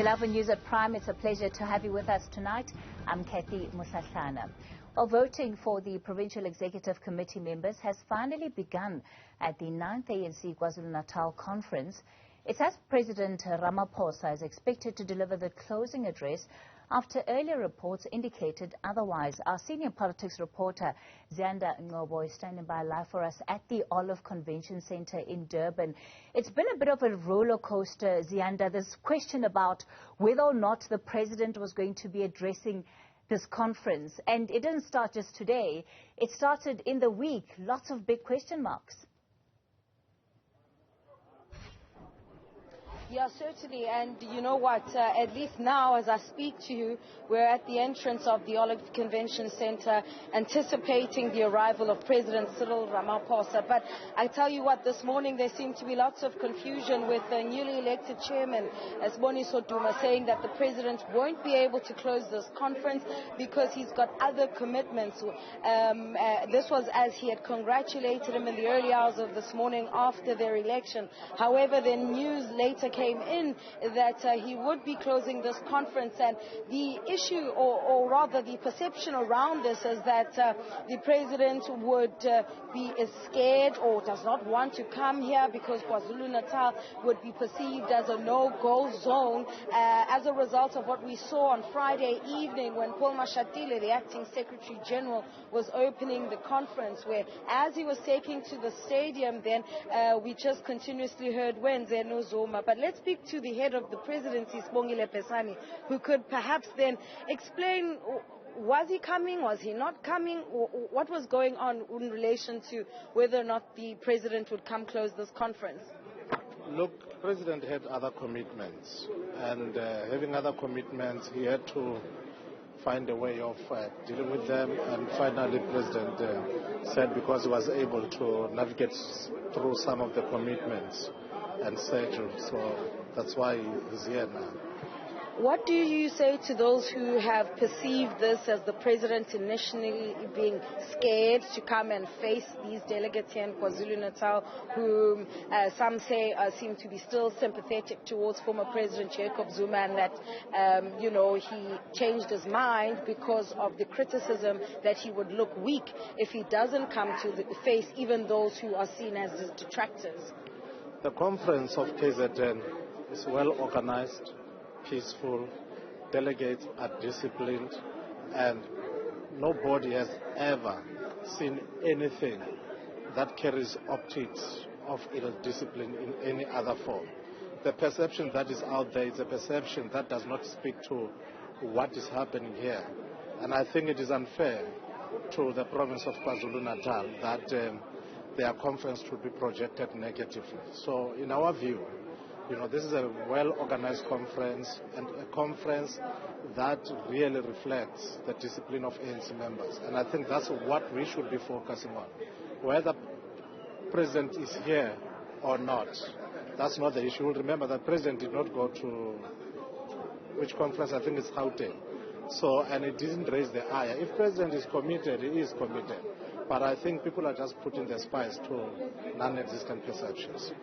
11 News at Prime. It's a pleasure to have you with us tonight. I'm Kathy Musahlana. Well, voting for the Provincial Executive Committee members has finally begun at the 9th ANC KwaZulu-Natal conference. It's as President Ramaphosa is expected to deliver the closing address after earlier reports indicated otherwise. Our senior politics reporter, Ziyanda Ngcobo, is standing by live for us at the Olive Convention Centre in Durban. It's been a bit of a roller coaster, Ziyanda. This question about whether or not the president was going to be addressing this conference. And it didn't start just today. It started in the week. Lots of big question marks. Yeah, certainly. And you know what, at least now as I speak to you, we're at the entrance of the Olive Convention Centre anticipating the arrival of President Cyril Ramaphosa. But I tell you what, this morning there seemed to be lots of confusion with the newly elected chairman, Sibongile Besani, saying that the president won't be able to close this conference because he's got other commitments. This was as he had congratulated him in the early hours of this morning after their election. However, the news later came in that he would be closing this conference, and the issue, or rather the perception around this, is that the president would be scared or does not want to come here because KwaZulu-Natal would be perceived as a no-go zone as a result of what we saw on Friday evening when Paul Mashatile, the acting Secretary General, was opening the conference, where as he was taking to the stadium then we just continuously heard Newzroom. But let's speak to the head of the presidency, Sibongile Besani, who could perhaps then explain, was he coming, was he not coming, what was going on in relation to whether or not the president would come close this conference? Look, the president had other commitments, and having other commitments, he had to find a way of dealing with them, and finally the president said because he was able to navigate through some of the commitments and schedule, so that's why he's here now. What do you say to those who have perceived this as the president initially being scared to come and face these delegates here in KwaZulu-Natal, whom some say seem to be still sympathetic towards former President Jacob Zuma, and that, he changed his mind because of the criticism that he would look weak if he doesn't come to face even those who are seen as his detractors? The conference of KZN is well organized, peaceful, delegates are disciplined, and nobody has ever seen anything that carries optics of ill discipline in any other form. The perception that is out there is a perception that does not speak to what is happening here. And I think it is unfair to the province of KwaZulu-Natal that their conference should be projected negatively. So in our view, this is a well-organized conference, and a conference that really reflects the discipline of ANC members. And I think that's what we should be focusing on. Whether the president is here or not, that's not the issue. Remember that the president did not go to which conference, I think it's Gauteng. So, and it didn't raise the ire. If president is committed, he is committed. But I think people are just putting their spice to non-existent perceptions.